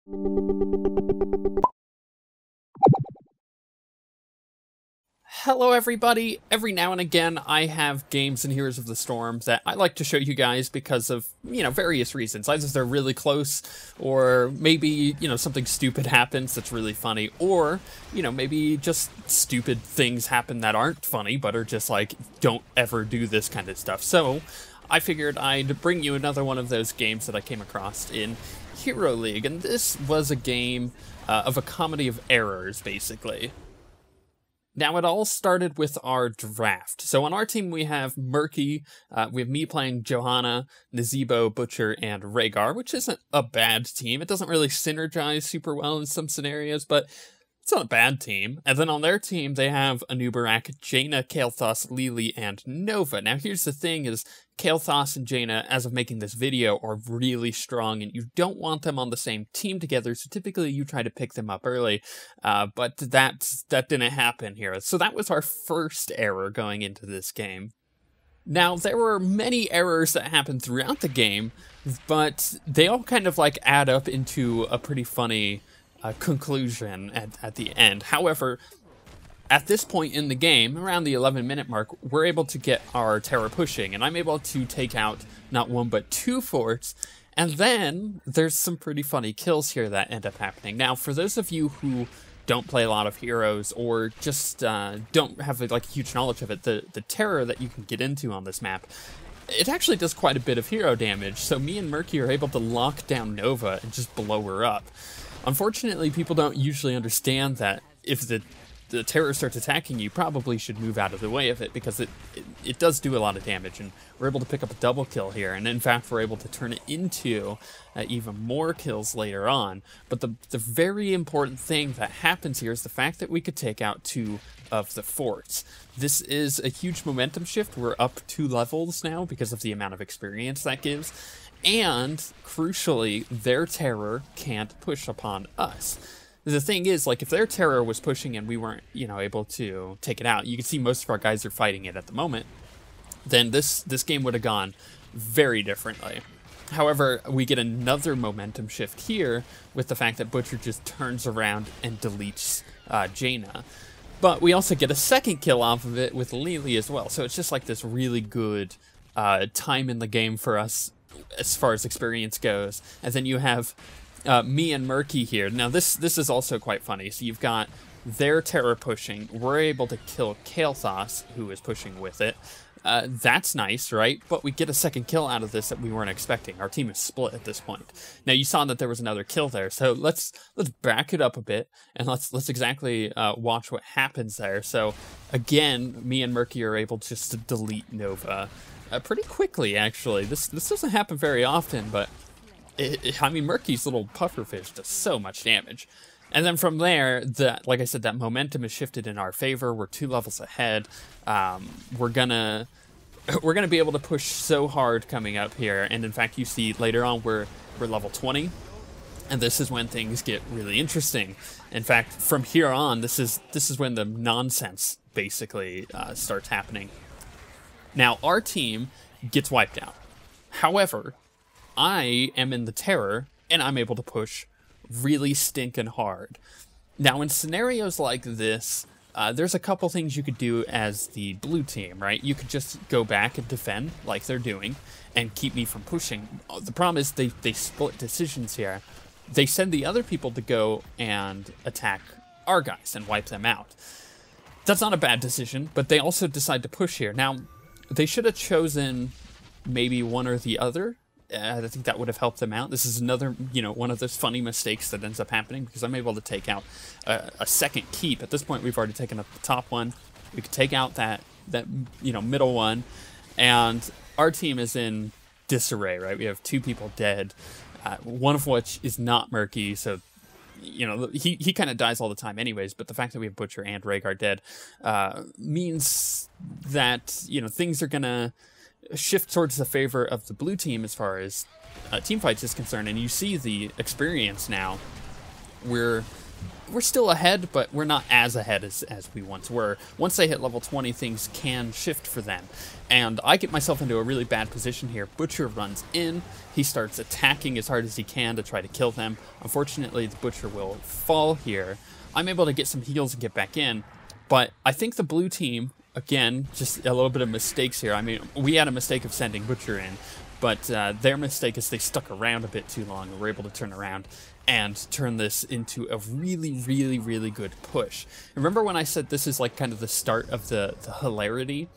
Hello everybody! Every now and again I have games in Heroes of the Storm that I like to show you guys because of, various reasons. Either they're really close, or maybe, something stupid happens that's really funny, or, maybe just stupid things happen that aren't funny, but are just like, don't ever do this kind of stuff. So, I figured I'd bring you another one of those games that I came across in Hero League, and this was a game of a comedy of errors, basically. Now, it all started with our draft. So on our team, we have Murky, we have me playing Johanna, Nazebo, Butcher, and Rhaegar, which isn't a bad team. It doesn't really synergize super well in some scenarios, but it's not a bad team. And then on their team, they have Anubarak, Jaina, Kael'thas, Lily, and Nova. Now, here's the thing is, Kael'thas and Jaina, as of making this video, are really strong, and you don't want them on the same team together, so typically you try to pick them up early, but that didn't happen here. So that was our first error going into this game. Now, there were many errors that happened throughout the game, but they all kind of like add up into a pretty funny conclusion at the end. However, at this point in the game, around the 11-minute mark, we're able to get our Terror pushing, and I'm able to take out not one but two forts, and then there's some pretty funny kills here that end up happening. Now, for those of you who don't play a lot of heroes, or just don't have like huge knowledge of it, the Terror that you can get into on this map, it actually does quite a bit of hero damage, so me and Murky are able to lock down Nova and just blow her up. Unfortunately, people don't usually understand that if the Terror starts attacking you, probably should move out of the way of it, because it does do a lot of damage, and we're able to pick up a double kill here, and in fact we're able to turn it into even more kills later on. But the very important thing that happens here is the fact that we could take out two of the forts. This is a huge momentum shift. We're up 2 levels now because of the amount of experience that gives. And, crucially, their Terror can't push upon us. The thing is, like, if their Terror was pushing and we weren't, able to take it out, you can see most of our guys are fighting it at the moment, then this game would have gone very differently. However, we get another momentum shift here with the fact that Butcher just turns around and deletes Jaina. But we also get a second kill off of it with Lily as well, so it's just like this really good time in the game for us as far as experience goes. And then you have me and Murky here. Now this is also quite funny. So you've got their Terror pushing. We're able to kill Kael'thas, who is pushing with it. That's nice, right? But we get a second kill out of this that we weren't expecting. Our team is split at this point. Now you saw that there was another kill there, so let's back it up a bit and let's exactly watch what happens there. So again, me and Murky are able just to delete Nova pretty quickly, actually. This doesn't happen very often, but I mean, Murky's little pufferfish does so much damage. And then from there, like I said, that momentum is shifted in our favor. We're 2 levels ahead. We're gonna be able to push so hard coming up here. And in fact, you see later on we're level 20, and this is when things get really interesting. In fact, from here on, this is when the nonsense basically starts happening. Now, our team gets wiped out. However, I am in the Terror, and I'm able to push really stinking hard. Now, in scenarios like this, there's a couple things you could do as the blue team, right? You could just go back and defend, like they're doing, and keep me from pushing. The problem is they split decisions here. They send the other people to go and attack our guys and wipe them out. That's not a bad decision, but they also decide to push here. Now, they should have chosen maybe one or the other. I think that would have helped them out. This is another, one of those funny mistakes that ends up happening, because I'm able to take out a second keep. At this point, we've already taken up the top one. We could take out that middle one, and our team is in disarray, right? We have 2 people dead, one of which is not Murky, so he kind of dies all the time anyways, but the fact that we have Butcher and Rhaegar dead means that, things are gonna shift towards the favor of the blue team as far as team fights is concerned. And you see the experience now. We're we're still ahead, but we're not as ahead as we once were. Once they hit level 20, things can shift for them. And I get myself into a really bad position here. Butcher runs in. He starts attacking as hard as he can to try to kill them. Unfortunately, the Butcher will fall here. I'm able to get some heals and get back in. But I think the blue team, again, just a little bit of mistakes here. I mean, we had a mistake of sending Butcher in. But their mistake is they stuck around a bit too long and were able to turn around and turn this into a really, really, really good push. Remember when I said this is like kind of the start of the hilarity?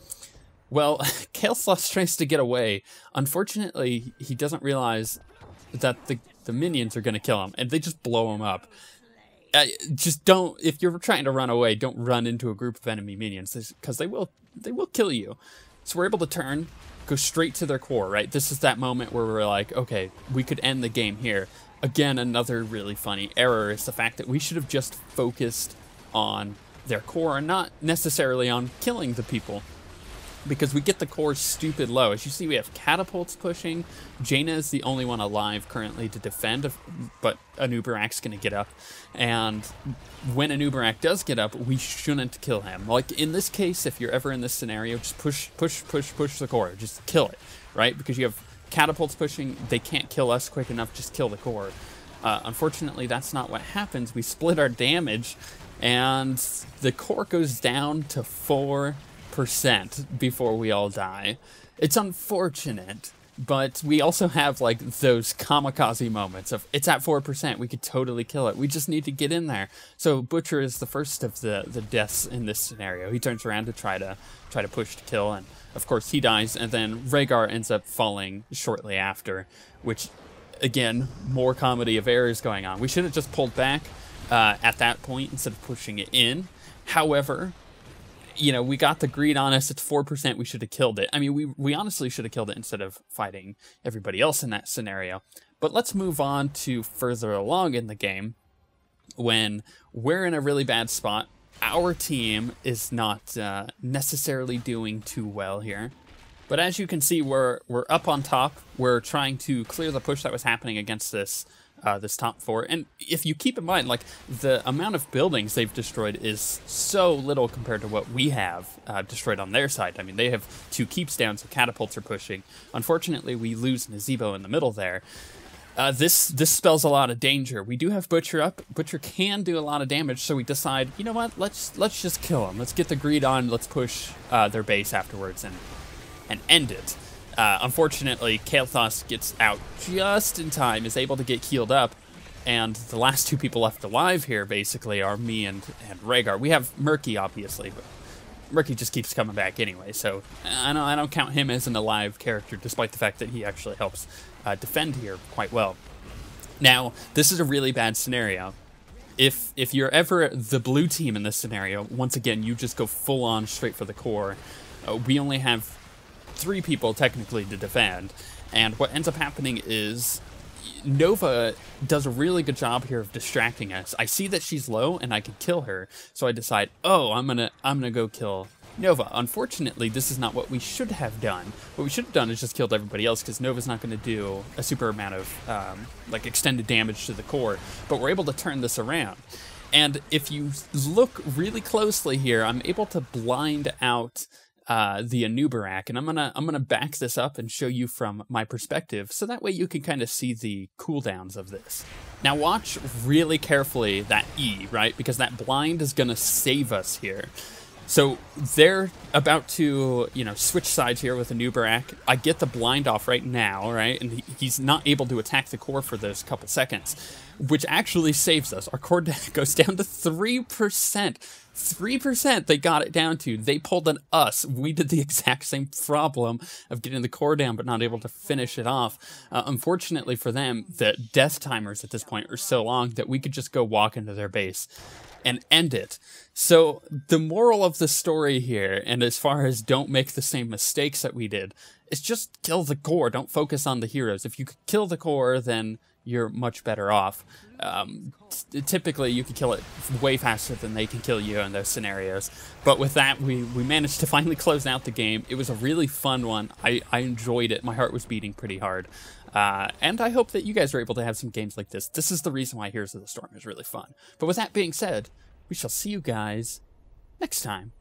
Well, Kael'thas tries to get away. Unfortunately, he doesn't realize that the minions are going to kill him, and they just blow him up. Just don't, if you're trying to run away, don't run into a group of enemy minions, because they will kill you. So we're able to turn, go straight to their core, right? This is that moment where we're like, okay, we could end the game here. Again, another really funny error is the fact that we should have just focused on their core and not necessarily on killing the people, because we get the core stupid low. As you see, we have catapults pushing. Jaina is the only one alive currently to defend, but Anubarak's going to get up. And when Anubarak does get up, we shouldn't kill him. Like in this case, if you're ever in this scenario, just push the core. Just kill it, right? Because you have catapults pushing. They can't kill us quick enough. Just kill the core. Unfortunately, that's not what happens. We split our damage, and the core goes down to 4% before we all die. It's unfortunate, but we also have like those kamikaze moments of it's at 4%, we could totally kill it. We just need to get in there. So Butcher is the first of the deaths in this scenario. He turns around to try to push to kill, and of course he dies, and then Rhaegar ends up falling shortly after, which again, more comedy of errors going on. We should have just pulled back at that point instead of pushing it in. However, you know, we got the greed on us. It's 4%. We should have killed it. I mean, we honestly should have killed it instead of fighting everybody else in that scenario. But let's move on to further along in the game when we're in a really bad spot. Our team is not necessarily doing too well here. But as you can see, we're up on top. We're trying to clear the push that was happening against this top four. And if you keep in mind, like, the amount of buildings they've destroyed is so little compared to what we have destroyed on their side. I mean, they have 2 keeps down, so catapults are pushing. Unfortunately, we lose Nazebo in the middle there. This spells a lot of danger. We do have Butcher up. Butcher can do a lot of damage, so we decide, you know what, let's just kill him. Let's get the greed on, let's push their base afterwards and end it. Unfortunately, Kael'thas gets out just in time, is able to get healed up, and the last 2 people left alive here, basically, are me and Rhaegar. We have Murky, obviously, but Murky just keeps coming back anyway, so I don't count him as an alive character, despite the fact that he actually helps defend here quite well. Now, this is a really bad scenario. If you're ever the blue team in this scenario, once again, you just go full-on straight for the core. We only have 3 people technically to defend, and what ends up happening is Nova does a really good job here of distracting us. I see that she's low and I can kill her, so I decide, oh, I'm gonna go kill Nova. Unfortunately, this is not what we should have done. What we should have done is just killed everybody else, because Nova's not going to do a super amount of like extended damage to the core, but we're able to turn this around. And if you look really closely here, I'm able to blind out the Anubarak, and I'm gonna back this up and show you from my perspective, so that way you can kind of see the cooldowns of this. Now watch really carefully that E, right? Because that blind is gonna save us here. So they're about to, you know, switch sides here with Anubarak. I get the blind off right now, right? And he's not able to attack the core for those couple seconds, which actually saves us. Our core goes down to 3%. 3% they got it down to. They pulled an us. We did the exact same problem of getting the core down but not able to finish it off. Unfortunately for them, the death timers at this point are so long that we could just go walk into their base and end it. So the moral of the story here, and as far as don't make the same mistakes that we did, is just kill the core. Don't focus on the heroes. If you could kill the core, then you're much better off. Typically, you can kill it way faster than they can kill you in those scenarios. But with that, we managed to finally close out the game. It was a really fun one. I enjoyed it. My heart was beating pretty hard. And I hope that you guys are able to have some games like this. This is the reason why Heroes of the Storm is really fun. But with that being said, we shall see you guys next time.